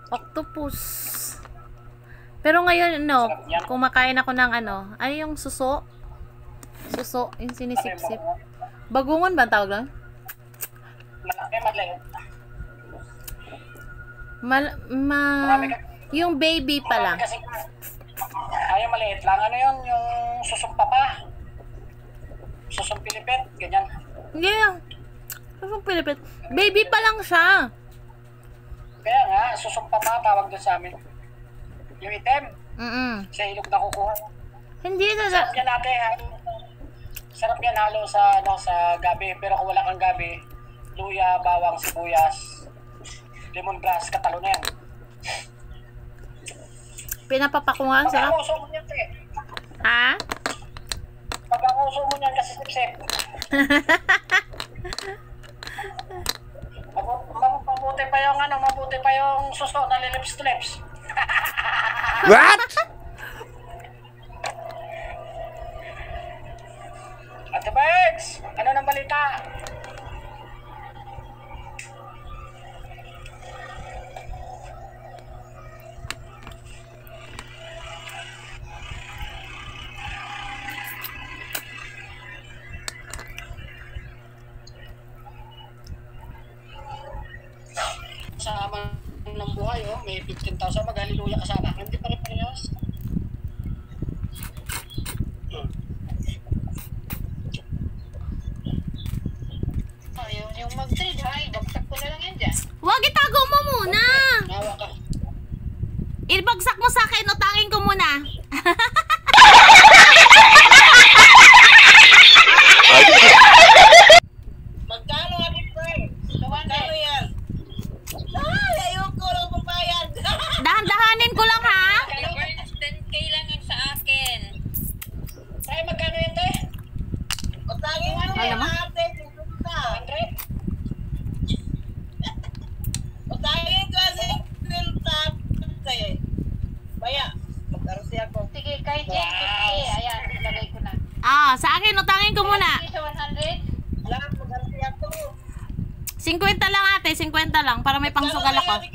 Octopus. Pero ngayon, no, kumakain ako ng ano, ay yung suso. Suso, yung sinisip-sip. Bagungon ba ang tawag lang? Malaki, maliit. Yung baby pa lang. Ay, yung maliit lang. Ano yun? Yung susumpa pa. Susumpilipit. Ganyan. Yeah. Susong Pilipit. Baby pa lang siya. Kaya nga, susumpa pa tawag doon sa amin. Yung item. Sa ilog na kukuha. Hindi na. Sarap yan ate. Sarap yan halo sa, sa gabi. Pero kung wala kang gabi, luya, bawang, sibuyas, lemongrass, katalo na yan. Pinapapakungan sarap. Pag-akuso mo niyan, te. Ha? Pag-akuso mo niyan kasi sip-sip. Mabuti pa yung mabuti pa yung suso na lilips-to-lips. What? Ate Bergs, ano nang balita? Sa aman ng buhay, may 15,000 mag-haliluya ka sana. Hindi pa rin parehas. Yung mag-trade, ha? Ibagsak ko na lang yan dyan. Huwag itago mo muna. Nawa ka. Ibagsak mo sa akin, utangin ko muna. Magkano nga dito, magkano yan? Ay, ayoko lang pambayad. Dahan-dahanin ko lang ha. 10K lang yung sa akin. Ay, magkano yan, te? Utangin mo Alam mo? ate. 100? Utangin ko kasi pinta. Baya, magkaroon siya ko. Sige, kay Jen, 50. Ayan, ilagay ko na. Sa akin, utangin ko muna. Sa 100? Lahat, magkano siya to? 50 lang ate, 50 lang para may pangsugal ako. 50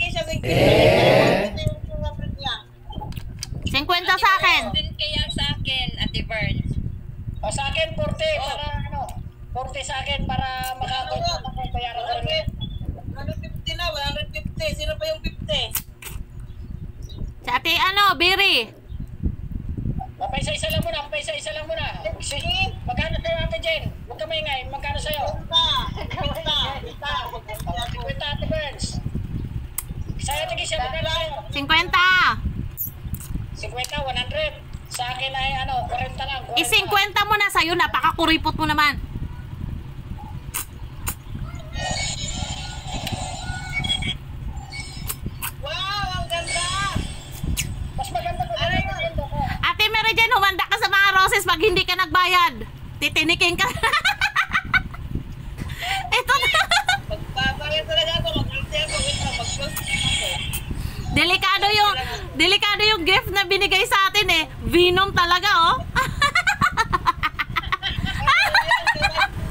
sa akin. 10K ang sa akin, Ate Burns. O sa akin, 40 para 40 sa akin para makabayaran ko rin. 150 na, 150. Sino pa yung 50? Sa ate, Biri. Paisa-isa lang muna, paisa-isa lang muna. Sige, magkano sa'yo, Ate Jen? Huwag ka maingay, magkano sa'yo? 50, Ate Burns. Sa'yo, tigil siya, magkano sa'yo? 50. 50, 100. Sa akin ay 40 lang. 50 mo na sa'yo, napakakuripot mo naman. Wow, ang ganda! Mas maganda ko. Ate Mary Jane, humanda ka sa mga roses pag hindi ka nagbayad. Titinikin ka. Ito na. Magpapakit talaga ako, mag-ulti ako, mag-close ako. Delikado yung gift na binigay sa atin eh. Venom talaga oh.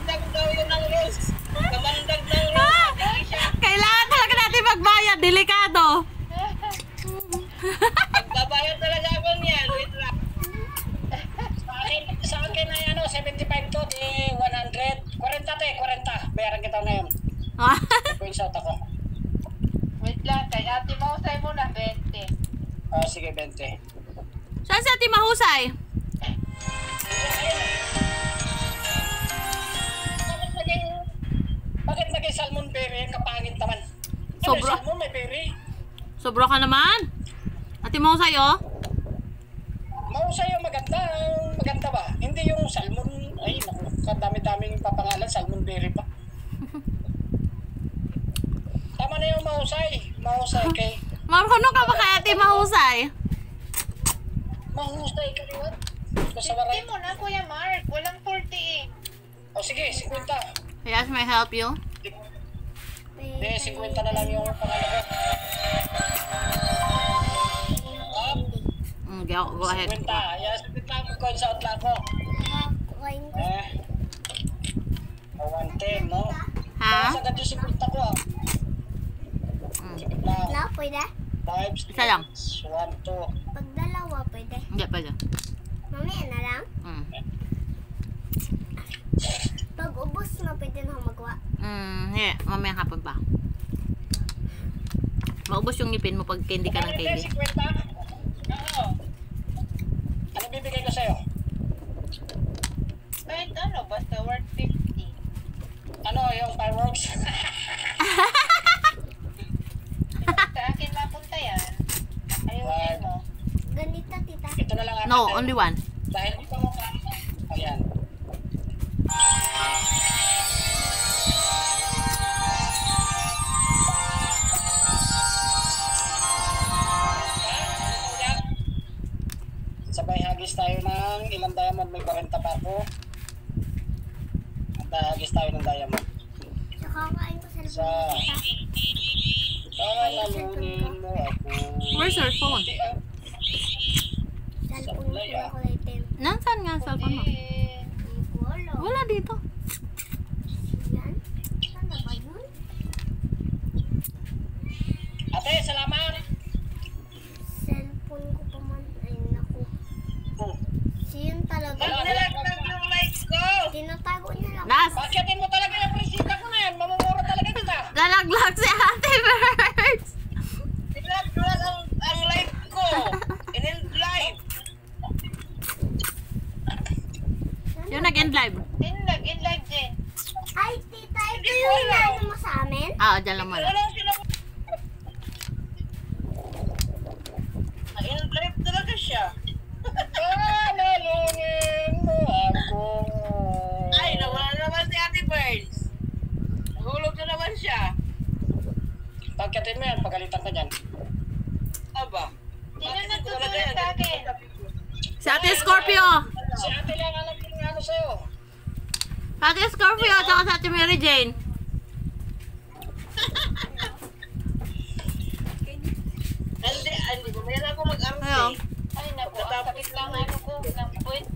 Kamandag daw yun ng rose. Kamandag daw rose. Kailangan talaga natin magbayad. Delikado. Magbabayad talaga ako niyan. Wait lang. Sa akin ay 75 to, di 100. 40 te, 40. Bayaran kita ngayon. Points out ako. Wait lang, kay ate mo, say mo na 20. Sige, 20. Saan si Ate Mahusay? Bakit naging salmon berry? Kapangit naman. Sobra. Salmon may berry. Sobra ka naman. Ate Mahusay oh. Mahusay yung maganda. Maganda ba? Hindi yung salmon. Ay, naku. Kadami-daming papangalan. Salmon berry pa. Tama na yung mahusay. Mahusay kay... Marunong ka ba kay Ate Mahusay? Mahusay ka rin. Basta 50 maray. mo na, Kuya Mark. Walang 40 eh. O sige, 50. Yes, may I help you? Hindi, 50 na lang yung pangalan ko. Go ahead. 50. Yes, 50 ang coins out lang ko. 110, no? Ha? Mas agad yung 50 ko ah. Sige lang. No, pwede? 5, Isa lang. 1, 2. Pag dalawa, pwede. Hindi, pwede. Mamaya na lang. Pag ubos na, pwede na ako magawa. Hindi. Mamaya hapon pa. Maubos yung ngipin mo pag candy ka ng candy. 50? Oo. Ano bibigay ko sa'yo? Kahit ano, basta worth 50. Ano, yung fireworks? Sa akin mapunta yan. Ayusin mo. Ganito, tita. Ito na lang ate. No, only one. Dahil ito mo ka. Ayan. Sabay hagis tayo ng ilang diamond. May 40 pa ako. At hagis tayo ng diamond. Saka kain ko sa Sa... Palalunin mo ako. Where's your phone? cellphone ko na kulay pink. Nasaan nga ang cellphone mo? Wala. Wala dito. Yan. Sana ba yun? Ate, salamat! Cellphone ko pa man. Ay, naku. Si yun talaga. Nalaglag yung lights ko! Tinatago niya lang. Nas! Bakyatin mo talaga yung presita ko na yan. Mamumura talaga kita. Nalaglag si Ate Birds! Nalaglag ang light ko! In live! Yung nag-end live. In live din. Ay, tita, ito yung inaano mo sa amin? Dyan lang muna. Wala sila. In live talaga siya. Palalunin mo ako. Ay, nawala naman si Ate Birds. Nahulog na naman siya. Pagkatin mo yan, pagalitan ka dyan. Aba. Sino nagtutulog sa akin? Si Ate Scorpio! Si ate lang alam yung ano sa'yo. Ate Scorpio at saka sa Ate Mary Jane. Hindi, mamaya ako mag-arrow Ayaw. Ay, naku, ang sakit lang ano ko, ng puwit.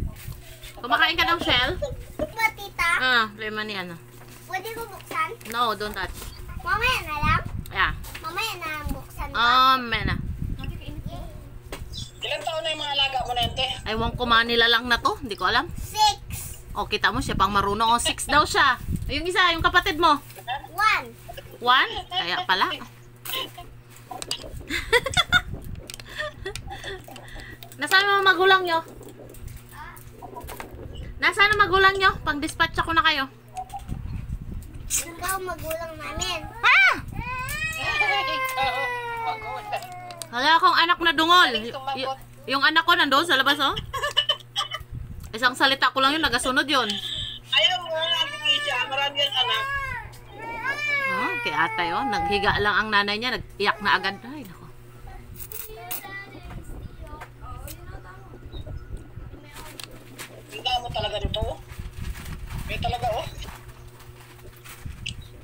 Kumakain ka ng shell? Ba, tita? Lemon yan. Pwede ko buksan? No, don't touch. Mamaya na lang? Yeah. Mamaya na lang buksan ko. Mena. Ilan taon na yung mga alaga mo na yun, te? Ewan ko Manila lang na to. Hindi ko alam. 6. O, kita mo siya pang marunong. O, 6 daw siya. Yung isa, yung kapatid mo. 1. 1? Kaya pala. Nasaan yung mga magulang nyo? Nasaan ang magulang nyo? Pang-dispatch ako na kayo. Ikaw magulang namin. Wala akong anak na dungol. Yung anak ko nandoon sa labas, oh. Isang salita ko lang yun, nagasunod yun. Ayaw mo na Ate Keisha, marami ang anak. Kay ate, oh. Naghiga lang ang nanay niya, nag-iyak na agad. Ay, nako. Tinda mo talaga dito, oh. May talaga, oh.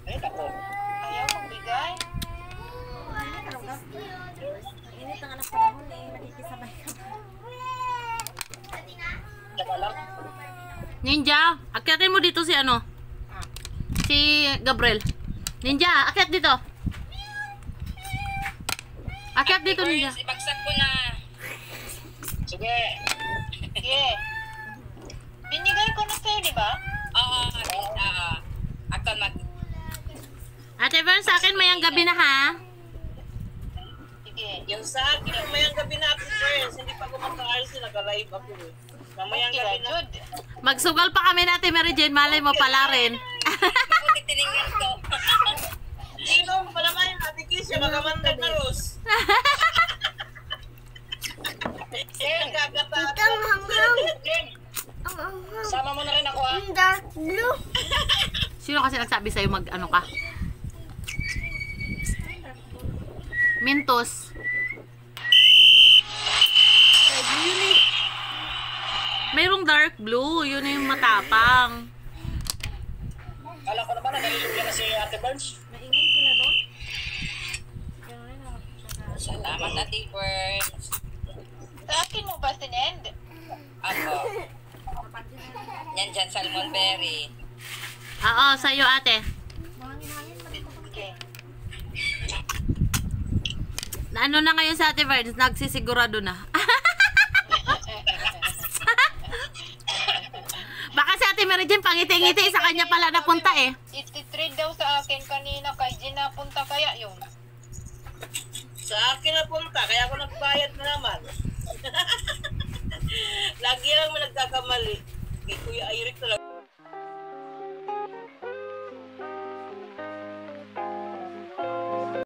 Ay, nako. Ayaw magbigay. Tsaka lang. Ninja, akyatin mo dito si ano? Si Gabriel. Ninja, akyat dito. Akyat dito, Ninja. Ibagsak ko na. Sige. Sige. Binigay ko na sa'yo, di ba? Oo. Ako mag... Ate Vern, sa akin mayang gabi na, ha? Sige. Yung sa akin, mamayang gabi na ako first. Hindi pa ako magka-ayos, nag-live ako eh. Mamayang gabi na. Magsugal pa kami natin, Mary Jane. Malay mo pala rin. Titinignan ko. Sino pa naman yung Ate Keisha, magamandag na Rose. Itang hanghang. Ang hanghang. Sama mo na rin ako, ah. Ang dark blue. Sino kasi nagsabi sa'yo mag-ano ka? Mintos. Mayroong dark blue. Yun na yung matapang. Kala ko naman, nalilugyan na si Ate Burns. Salamat, Ate Burns. Sa akin mo ba sinend? Ako. Yan dyan, salmon berry. Oo, sa'yo ate. Okay. Ano na ngayon sa Ate Verns? Nagsisigurado na. Baka si Ate Mary Jane pangiti-ngiti sa kanya pala napunta eh. Iti-trade daw sa akin kanina kay Jen napunta kaya yun. Sa akin napunta, kaya ako nagbayad na naman. Lagi lang may nagkakamali.